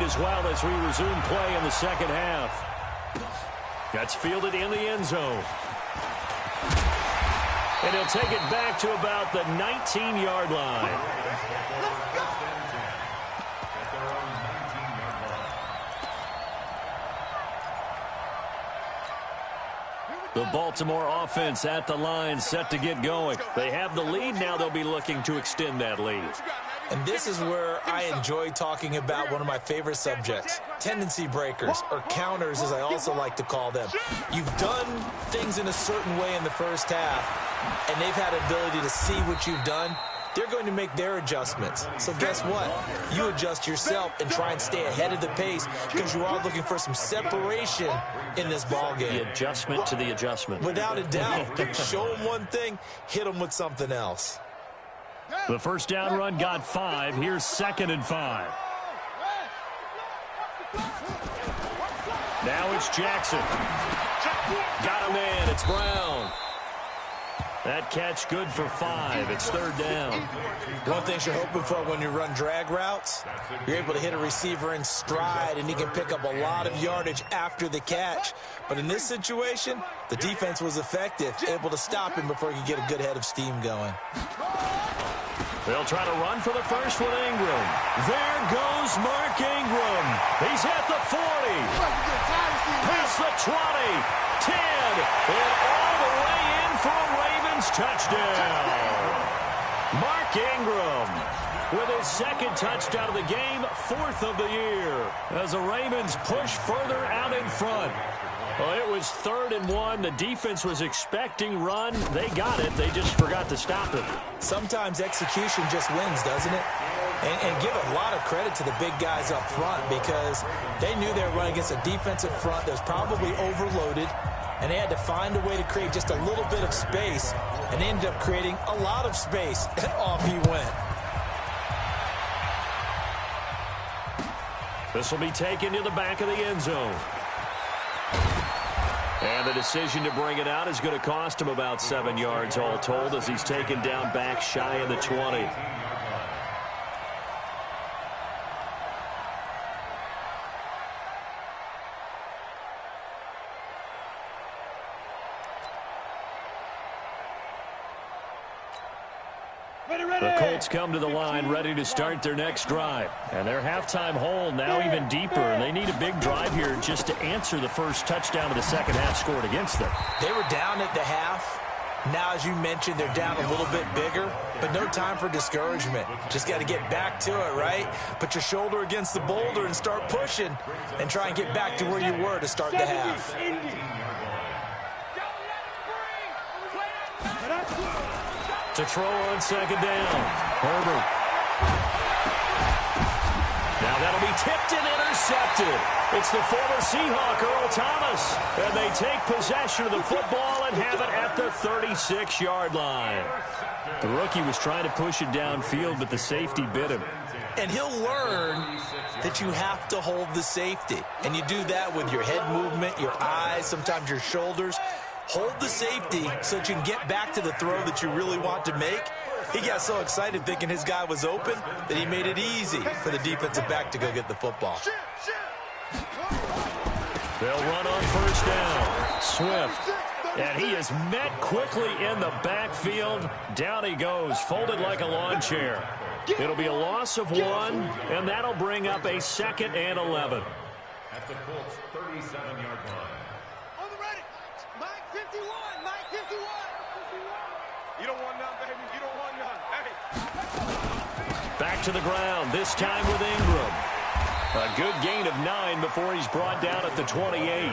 as well as we resume play in the second half. That's fielded in the end zone. And he'll take it back to about the 19-yard line. The Baltimore offense at the line, set to get going. They have the lead now. They'll be looking to extend that lead. And this is where I enjoy talking about one of my favorite subjects, tendency breakers, or counters as I also like to call them. You've done things in a certain way in the first half, and they've had the ability to see what you've done. They're going to make their adjustments. So guess what? You adjust yourself and try and stay ahead of the pace because you are looking for some separation in this ball game. The adjustment to the adjustment. Without a doubt. Show them one thing, hit them with something else. The first down run got 5. Here's 2nd and 5. Now it's Jackson. Got a man. It's Brown. That catch good for 5. It's 3rd down. One thing you're hoping for when you run drag routes, you're able to hit a receiver in stride, and he can pick up a lot of yardage after the catch. But in this situation, the defense was effective, able to stop him before he could get a good head of steam going. They'll try to run for the first with Ingram. There goes Mark Ingram. He's at the 40. Past the 20. 10. And all the way in for a Ravens touchdown. Mark Ingram with his 2nd touchdown of the game, 4th of the year, as the Ravens push further out in front. Well, it was 3rd and 1. The defense was expecting run. They got it. They just forgot to stop it. Sometimes execution just wins, doesn't it? And give a lot of credit to the big guys up front because they knew they were running against a defensive front that was probably overloaded, and they had to find a way to create just a little bit of space, and they ended up creating a lot of space, and off he went. This will be taken to the back of the end zone. And the decision to bring it out is going to cost him about 7 yards all told as he's taken down back shy of the 20. The Colts come to the line ready to start their next drive. And their halftime hole now even deeper. And they need a big drive here just to answer the first touchdown of the second half scored against them. They were down at the half. Now, as you mentioned, they're down a little bit bigger. But no time for discouragement. Just got to get back to it, right? Put your shoulder against the boulder and start pushing. And try and get back to where you were to start the half. To throw on 2nd down. Herbert. Now that'll be tipped and intercepted. It's the former Seahawk, Earl Thomas. And they take possession of the football and have it at the 36-yard line. The rookie was trying to push it downfield, but the safety bit him. And he'll learn that you have to hold the safety. And you do that with your head movement, your eyes, sometimes your shoulders. Hold the safety so that you can get back to the throw that you really want to make. He got so excited thinking his guy was open that he made it easy for the defensive back to go get the football. They'll run on first down. Swift. And he is met quickly in the backfield. Down he goes, folded like a lawn chair. It'll be a loss of 1, and that'll bring up a 2nd and 11. At the Colts' 37-yard line. Back to the ground, this time with Ingram. A good gain of 9 before he's brought down at the 28.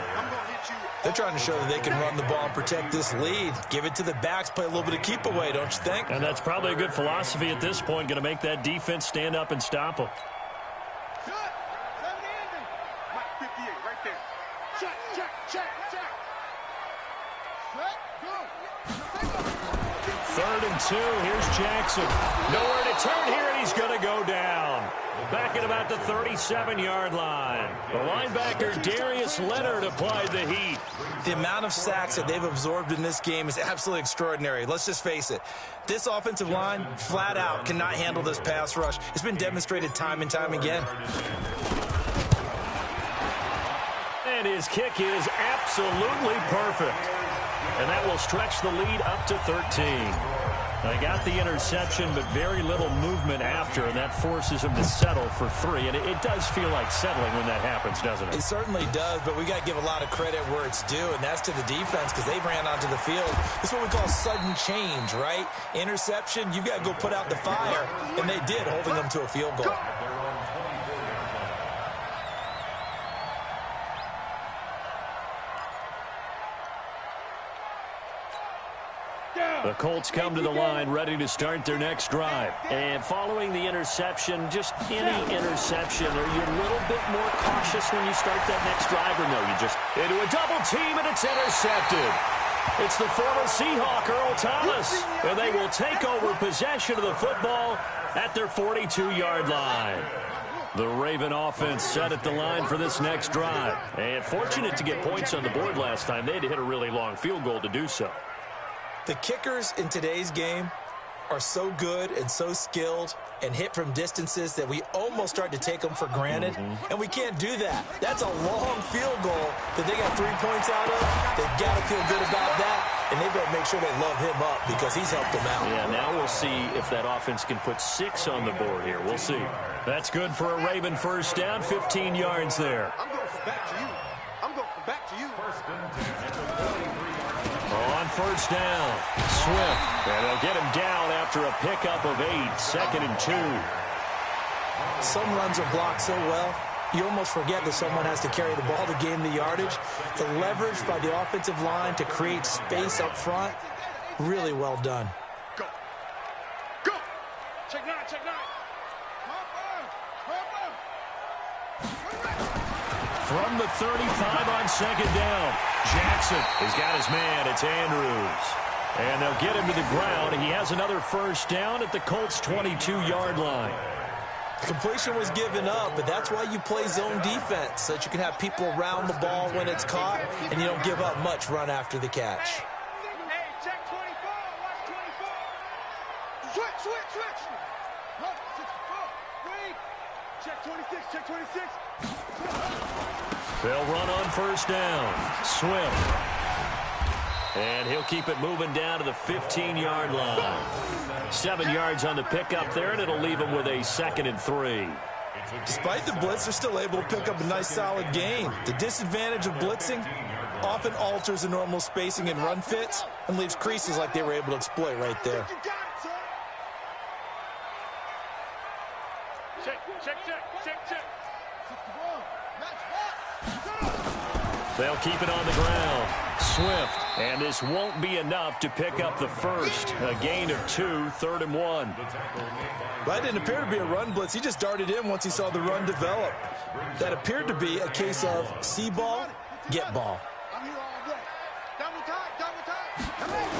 They're trying to show that they can run the ball and protect this lead. Give it to the backs, play a little bit of keep away, don't you think? And that's probably a good philosophy at this point, going to make that defense stand up and stop them. Third and 2. Here's Jackson. Nowhere to turn here, and he's going to go down. Back at about the 37-yard line. The linebacker, Darius Leonard, applied the heat. The amount of sacks that they've absorbed in this game is absolutely extraordinary. Let's just face it. This offensive line, flat out, cannot handle this pass rush. It's been demonstrated time and time again. And his kick is absolutely perfect. And that will stretch the lead up to 13. They got the interception, but very little movement after, and that forces him to settle for 3. And it does feel like settling when that happens, doesn't it? It certainly does, but we got to give a lot of credit where it's due, and that's to the defense because they ran onto the field. This is what we call sudden change, right? Interception, you've got to go put out the fire, and they did, holding them to a field goal. The Colts come to the line ready to start their next drive. And following the interception, just any interception, are you a little bit more cautious when you start that next drive, or no, you just into a double team and it's intercepted? It's the former Seahawk, Earl Thomas, and they will take over possession of the football at their 42-yard line. The Raven offense set at the line for this next drive. And fortunate to get points on the board last time. They had to hit a really long field goal to do so. The kickers in today's game are so good and so skilled and hit from distances that we almost start to take them for granted, and we can't do that. That's a long field goal that they got 3 points out of. They've got to feel good about that, and they better make sure they love him up because he's helped them out. Yeah, now we'll see if that offense can put 6 on the board here. We'll see. That's good for a Raven first down, 15 yards there. I'm going back to you. I'm going back to you. On first down, Swift, and they'll get him down after a pickup of 8, 2nd and 2. Some runs are blocked so well, you almost forget that someone has to carry the ball to gain the yardage. The leverage by the offensive line to create space up front, really well done. Go. Go. Check 9, check 9. From the 35 on 2nd down, Jackson has got his man. It's Andrews. And they'll get him to the ground. He has another first down at the Colts' 22-yard line. The completion was given up, but that's why you play zone defense, so that you can have people around the ball when it's caught, and you don't give up much run after the catch. Hey, check 24. Watch 24. Switch. No, 64. Wait. Check 26. Check 26. They'll run on first down. Swift. And he'll keep it moving down to the 15-yard line. 7 yards on the pickup there, and it'll leave him with a 2nd and 3. Despite the blitz, they're still able to pick up a nice, solid gain. The disadvantage of blitzing often alters the normal spacing and run fits and leaves creases like they were able to exploit right there. Check. They'll keep it on the ground. Swift. And this won't be enough to pick up the first. A gain of 2, 3rd and 1. That didn't appear to be a run blitz. He just darted in once he saw the run develop. That appeared to be a case of see ball, get ball.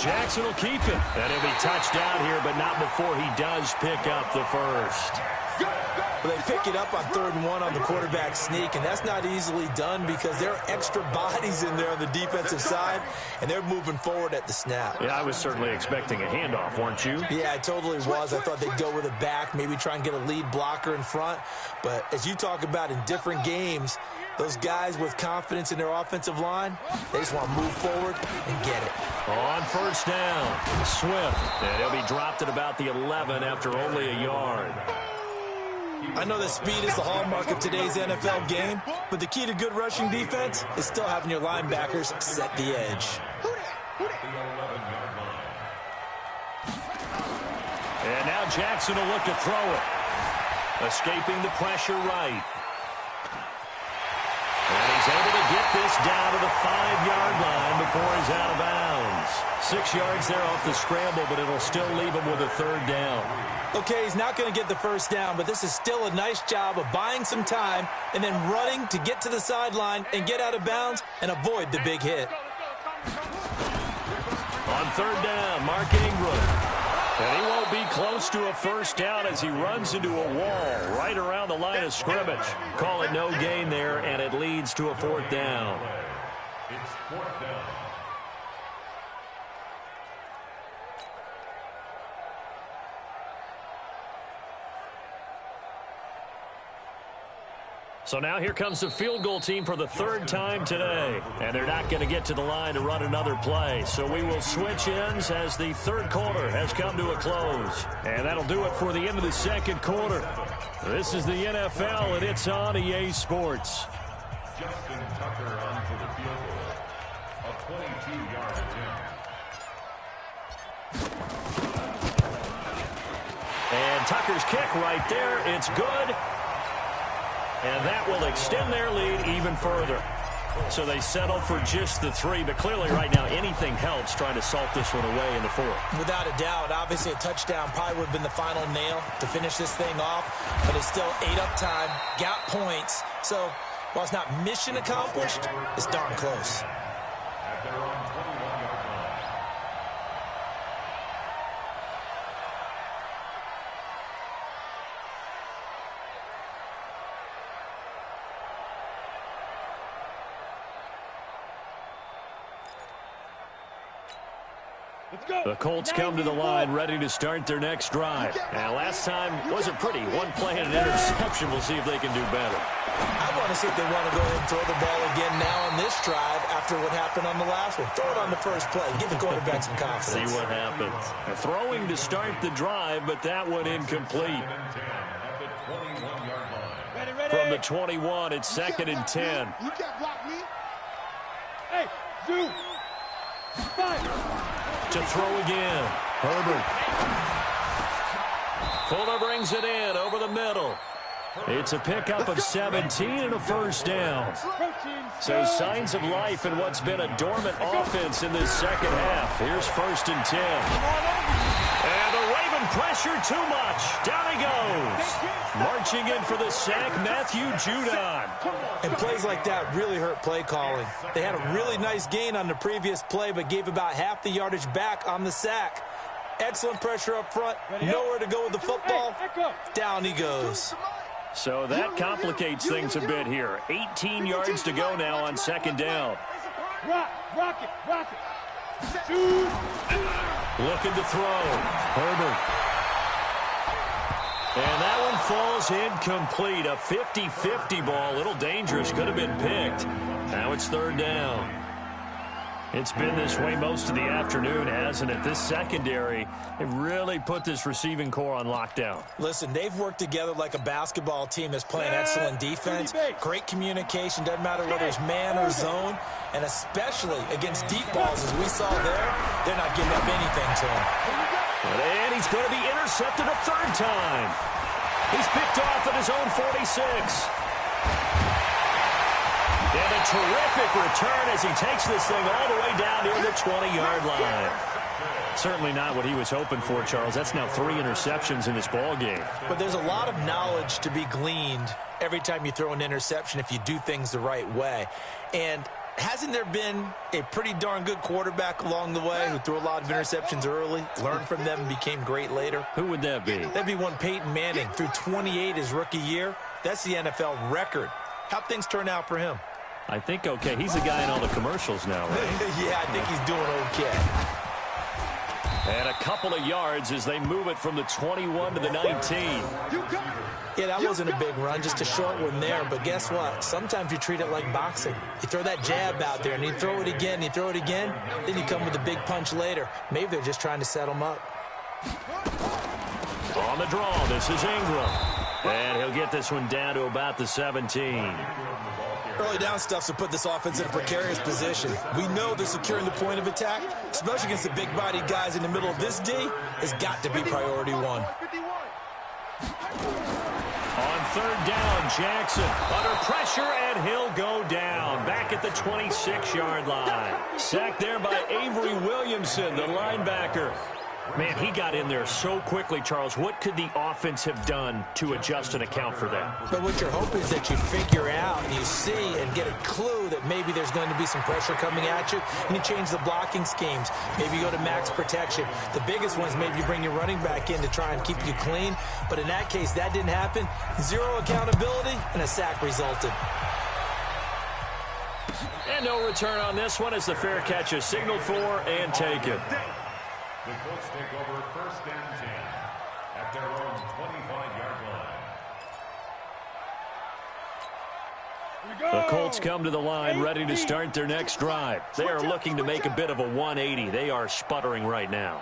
Jackson will keep it. And he'll be touched down here, but not before he does pick up the first. Well, they pick it up on 3rd and 1 on the quarterback sneak, and that's not easily done because there are extra bodies in there on the defensive side, and they're moving forward at the snap. Yeah, I was certainly expecting a handoff, weren't you? Yeah, I totally was. I thought they'd go with a back, maybe try and get a lead blocker in front. But as you talk about in different games, those guys with confidence in their offensive line, they just want to move forward and get it. On first down, Swift. And he'll be dropped at about the 11 after only a yard. I know that speed is the hallmark of today's NFL game, but the key to good rushing defense is still having your linebackers set the edge. And now Jackson will look to throw it. Escaping the pressure right. And he's able to get this down to the 5-yard line before he's out of bounds. 6 yards there off the scramble, but it'll still leave him with a 3rd down. Okay, he's not going to get the first down, but this is still a nice job of buying some time and then running to get to the sideline and get out of bounds and avoid the big hit. On 3rd down, Mark Ingram. And he won't be close to a first down as he runs into a wall right around the line of scrimmage. Call it no gain there, and it leads to a 4th down. It's 4th down. So now here comes the field goal team for the third time today. And they're not going to get to the line to run another play. So we will switch ends as the third quarter has come to a close. And that'll do it for the end of the second quarter. This is the NFL, and it's on EA Sports. Justin Tucker on for the field goal. A 22-yard attempt. And Tucker's kick right there. It's good. And that will extend their lead even further. So they settle for just the 3. But clearly right now anything helps trying to salt this one away in the 4th. Without a doubt, obviously a touchdown probably would have been the final nail to finish this thing off. But it's still 8 up time, got points. So while it's not mission accomplished, it's darn close. At their own 21-yard line. The Colts come to the line ready to start their next drive. And last time wasn't pretty. One play and an interception. We'll see if they can do better. I want to see if they want to go ahead and throw the ball again now on this drive after what happened on the last one. Throw it on the first play. Give the quarterback some confidence. See what happens. A throwing to start the drive, but that one incomplete. At the 21-yard line. From the 21, it's 2nd and 10. You can't block me. Hey, Zoo. Fire. To throw again. Herbert. Fuller brings it in over the middle. It's a pickup of 17 and a first down. So signs of life in what's been a dormant offense in this second half. Here's 1st and 10. And the Raven pressure too much. Down he goes. Marching in for the sack, Matthew Judon. And plays like that really hurt play calling. They had a really nice gain on the previous play, but gave about half the yardage back on the sack. Excellent pressure up front. Nowhere to go with the football. Down he goes. So that complicates things a bit here. 18 yards to go now on 2nd down. Rock it. Looking to throw. Herbert. And that one falls incomplete. A 50-50 ball. A little dangerous. Could have been picked. Now it's 3rd down. It's been this way most of the afternoon, hasn't it? This secondary, they've really put this receiving core on lockdown. Listen, they've worked together like a basketball team that's playing excellent defense. Great communication. Doesn't matter whether it's man or zone. And especially against deep balls, as we saw there, they're not giving up anything to him. And he's going to be intercepted a 3rd time. He's picked off at his own 46. And a terrific return as he takes this thing all the way down near the 20-yard line. Certainly not what he was hoping for, Charles. That's now 3 interceptions in this ball game. But there's a lot of knowledge to be gleaned every time you throw an interception if you do things the right way. And hasn't there been a pretty darn good quarterback along the way who threw a lot of interceptions early, learned from them, and became great later? Who would that be? That'd be one Peyton Manning. Threw 28 his rookie year. That's the NFL record. How'd things turn out for him? I think okay. He's the guy in all the commercials now, right? Yeah, I think he's doing okay. And a couple of yards as they move it from the 21 to the 19. Yeah, that wasn't a big run, just a short one there. But guess what? Sometimes you treat it like boxing. You throw that jab out there, and you throw it again, you throw it again, then you come with a big punch later. Maybe they're just trying to set him up. On the draw, this is Ingram. And he'll get this one down to about the 17. Early down stuff's to put this offense in a precarious position. We know that securing the point of attack, especially against the big-bodied guys in the middle of this D, has got to be priority 1. On 3rd down, Jackson under pressure, and he'll go down. Back at the 26-yard line. Sacked there by Avery Williamson, the linebacker. Man, he got in there so quickly, Charles. What could the offense have done to adjust and account for that? But what you're hoping is that you figure out and you see and get a clue that maybe there's going to be some pressure coming at you, and you change the blocking schemes. Maybe you go to max protection. The biggest one is maybe you bring your running back in to try and keep you clean. But in that case, that didn't happen. 0 accountability, and a sack resulted. And no return on this one as the fair catch is signaled for and taken. The Colts take over 1st and 10 at their own 25-yard line. The Colts come to the line ready to start their next drive. They are looking to make a bit of a 180. They are sputtering right now.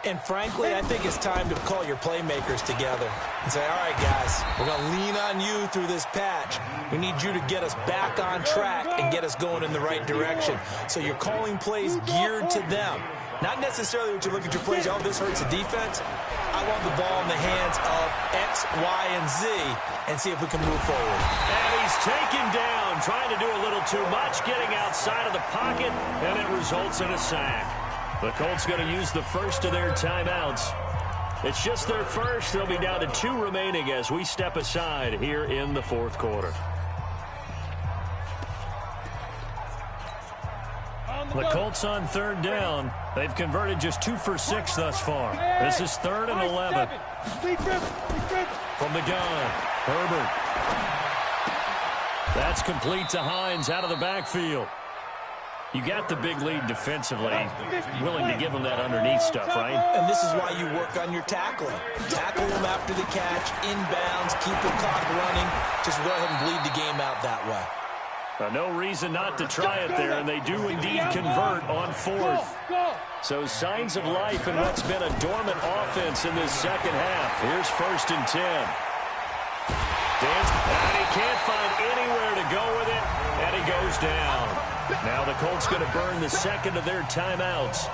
And frankly, I think it's time to call your playmakers together and say, all right, guys, we're going to lean on you through this patch. We need you to get us back on track and get us going in the right direction. So you're calling plays geared to them. Not necessarily what you look at your plays, oh, this hurts the defense. I want the ball in the hands of X, Y, and Z and see if we can move forward. And he's taken down, trying to do a little too much, getting outside of the pocket, and it results in a sack. The Colts going to use the first of their timeouts. It's just their first. They'll be down to 2 remaining as we step aside here in the fourth quarter. The Colts on third down. They've converted just 2 for 6 thus far. This is 3rd and 11. From the gun, Herbert. That's complete to Hines out of the backfield. You got the big lead defensively. Willing to give them that underneath stuff, right? And this is why you work on your tackling. Tackle them after the catch, inbounds, keep the clock running. Just go ahead and bleed the game out that way. No reason not to try it there, and they do indeed convert on 4th. So signs of life in what's been a dormant offense in this second half. Here's 1st and 10. And he can't find anywhere to go with it, and he goes down. Now the Colts going to burn the second of their timeouts.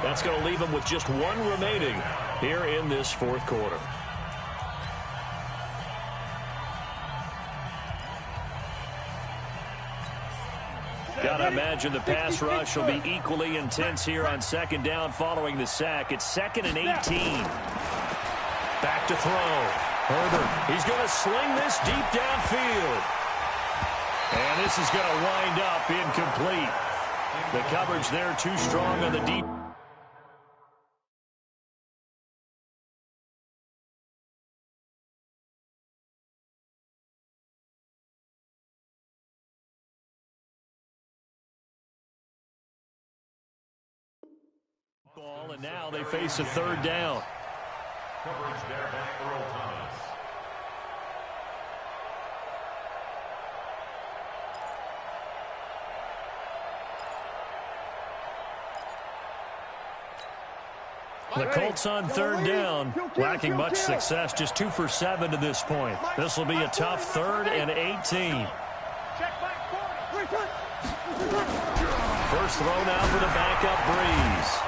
That's going to leave them with just 1 remaining here in this fourth quarter. Gotta imagine the pass rush will be equally intense here on 2nd down following the sack. It's 2nd and 18. Back to throw. Herbert, he's going to sling this deep downfield. And this is going to wind up incomplete. The coverage there too strong on the deep. Ball, and now they face a 3rd down. Coverage there by Earl Thomas. The Colts on 3rd down, lacking much success, just 2 for 7 to this point. This will be a tough 3rd and 18. First throw now for the backup Breeze.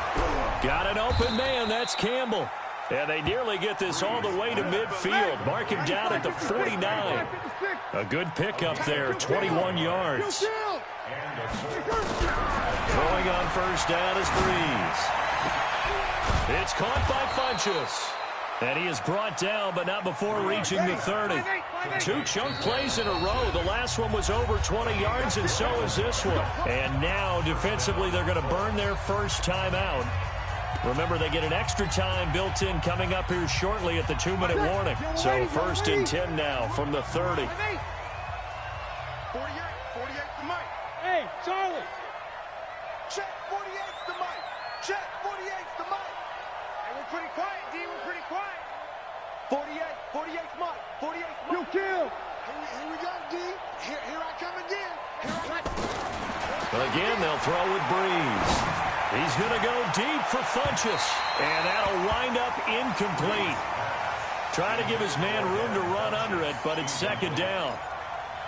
Got an open man, that's Campbell. And they nearly get this all the way to midfield. Mark him down at the 49. A good pickup there, 21 yards. Throwing on 1st down is Breeze. It's caught by Funchess. And he is brought down, but not before reaching the 30. 2 chunk plays in a row. The last one was over 20 yards, and so is this one. And now, defensively, they're going to burn their first time out. Remember, they get an extra time built in coming up here shortly at the 2-minute warning. So 1st and 10 now from the 30. 48 to Mike. Hey, Charlie. Check 48's to Mike. Check 48's to Mike. Hey, we're pretty quiet, D. We're pretty quiet. 48's Mike. 48's Mike. You kill. Here we go, D. Here I come again. But again, they'll throw with Breeze. He's going to go deep for Funchess. And that'll wind up incomplete. Trying to give his man room to run under it, but it's 2nd down.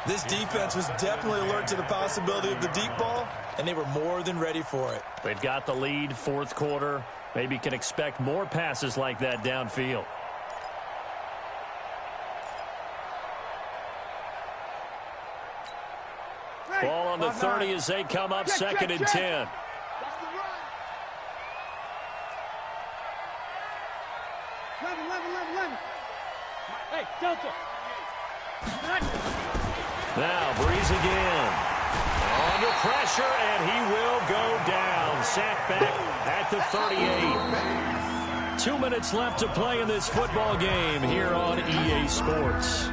This defense was definitely alert to the possibility of the deep ball, and they were more than ready for it. They've got the lead, 4th quarter. Maybe can expect more passes like that downfield. Ball on the 30 as they come up 2nd and 10. Hey, Delta. Now Breeze again. Under pressure, and he will go down. Sacked back at the 38. 2 minutes left to play in this football game here on EA Sports.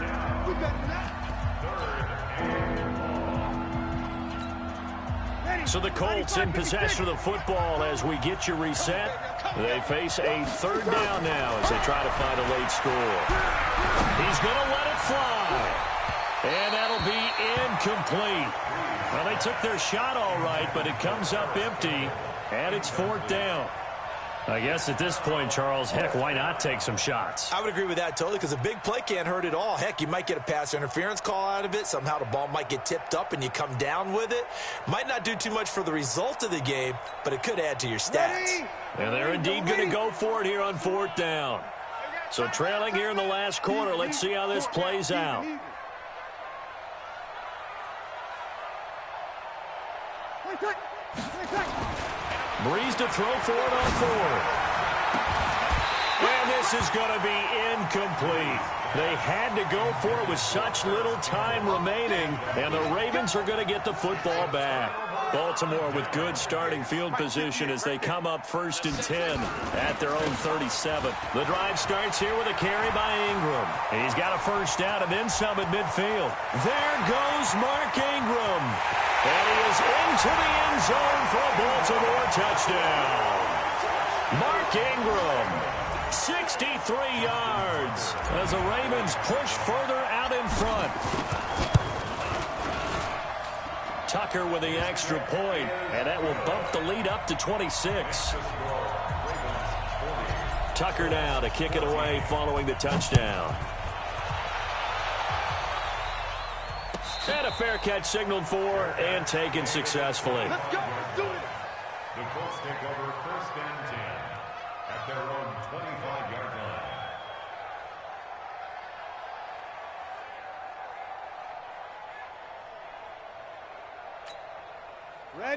So the Colts in possession of the football as we get you reset. They face a 3rd down now as they try to find a late score. He's going to let it fly. And that'll be incomplete. Well, they took their shot all right, but it comes up empty, and it's 4th down. I guess at this point, Charles, heck, why not take some shots? I would agree with that totally, because a big play can't hurt at all. Heck, you might get a pass interference call out of it. Somehow the ball might get tipped up and you come down with it. Might not do too much for the result of the game, but it could add to your stats. And they're indeed going to go for it here on 4th down. So trailing here in the last quarter, let's see how this plays out. Breeze to throw for it on 4th. And this is going to be incomplete. They had to go for it with such little time remaining, and the Ravens are going to get the football back. Baltimore with good starting field position as they come up 1st and 10 at their own 37. The drive starts here with a carry by Ingram. He's got a first down and then some at midfield. There goes Mark Ingram. And he is into the end zone for a Baltimore touchdown. Mark Ingram, 63 yards as the Ravens push further out in front. Tucker with the extra point, and that will bump the lead up to 26. Tucker now to kick it away following the touchdown. And a fair catch signaled for and taken successfully. Let's go. Let's do it. The Colts take over 1st and 10 at their own 25-yard line.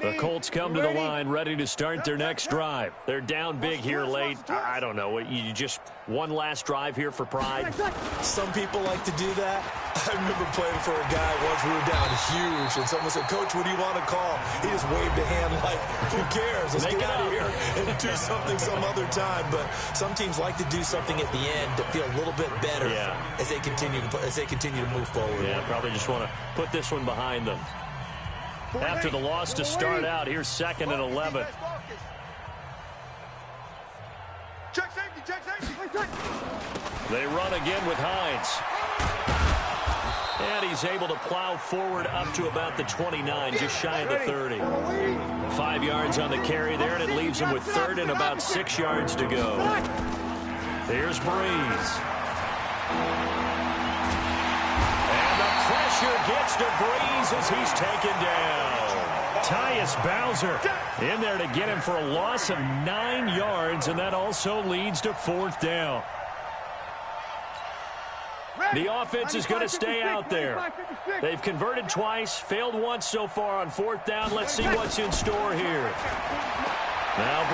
The Colts come to the line ready to start their next drive. They're down big here late. I don't know. You just one last drive here for pride. Some people like to do that. I remember playing for a guy once. We were down huge, and someone said, "Coach, what do you want to call?" He just waved a hand like, "Who cares? Let's get out of here and do something some other time." But some teams like to do something at the end to feel a little bit better as they continue to move forward. Yeah, probably just want to put this one behind them. After the loss to start out, here's 2nd and 11. Check safety, check safety. They run again with Hines. And he's able to plow forward up to about the 29, just shy of the 30. 5 yards on the carry there, and it leaves him with 3rd and about 6 yards to go. Here's Breeze. Pressure gets to Breeze as he's taken down. Tyus Bowser in there to get him for a loss of 9 yards, and that also leads to 4th down. The offense is going to stay out there. They've converted twice, failed once so far on 4th down. Let's see what's in store here. Now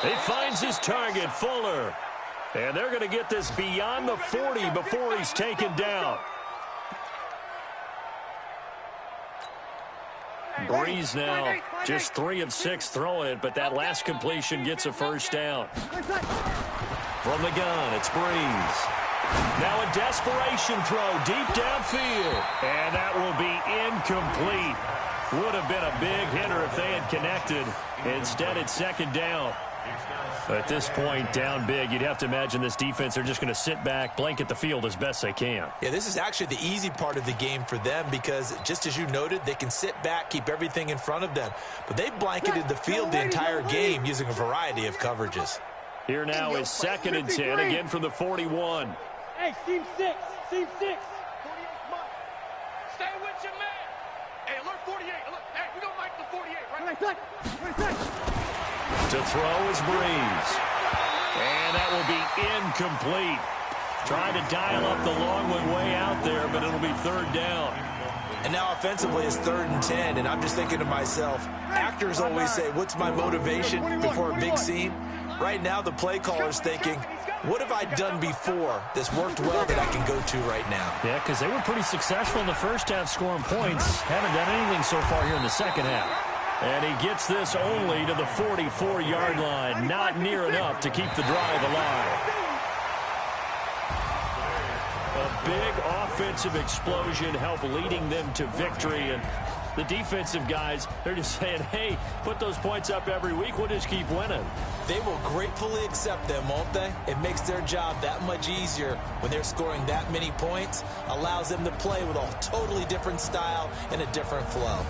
Breeze. He finds his target, Fuller. And they're going to get this beyond the 40 before he's taken down. Breeze now just 3 of 6 throwing it, but that last completion gets a first down. From the gun, it's Breeze. Now a desperation throw deep downfield. And that will be incomplete. Would have been a big hitter if they had connected. Instead, it's 2nd down. At this point, down big, you'd have to imagine this defense, they're just going to sit back, blanket the field as best they can. Yeah, this is actually the easy part of the game for them because, just as you noted, they can sit back, keep everything in front of them. But they've blanketed the field the entire game using a variety of coverages. Here now is 2nd and 10, again from the 41. Hey, team 6, team 6. 48 Stay with your man. Hey, alert 48. Alert. Hey, we don't like the 48, right? To throw is Breeze. And that will be incomplete. Trying to dial up the long one way out there, but it'll be 3rd down. And now offensively it's 3rd and 10, and I'm just thinking to myself, actors always say, what's my motivation before a big scene? Right now the play caller's thinking, what have I done before that's worked well that I can go to right now? Yeah, because they were pretty successful in the first half scoring points. Haven't done anything so far here in the second half. And he gets this only to the 44-yard line. Not near enough to keep the drive alive. A big offensive explosion helped leading them to victory. And The defensive guys, they're just saying, hey, put those points up every week. We'll just keep winning. They will gratefully accept them, won't they? It makes their job that much easier when they're scoring that many points. Allows them to play with a totally different style and a different flow.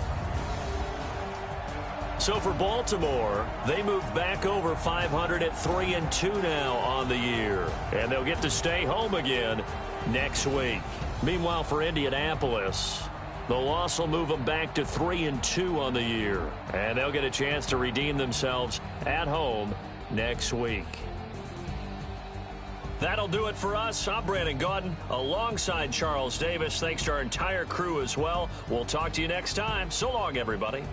So for Baltimore, they move back over 500 at 3-2 now on the year. And they'll get to stay home again next week. Meanwhile, for Indianapolis, the loss will move them back to 3-2 on the year. And they'll get a chance to redeem themselves at home next week. That'll do it for us. I'm Brandon Gaudin alongside Charles Davis. Thanks to our entire crew as well. We'll talk to you next time. So long, everybody.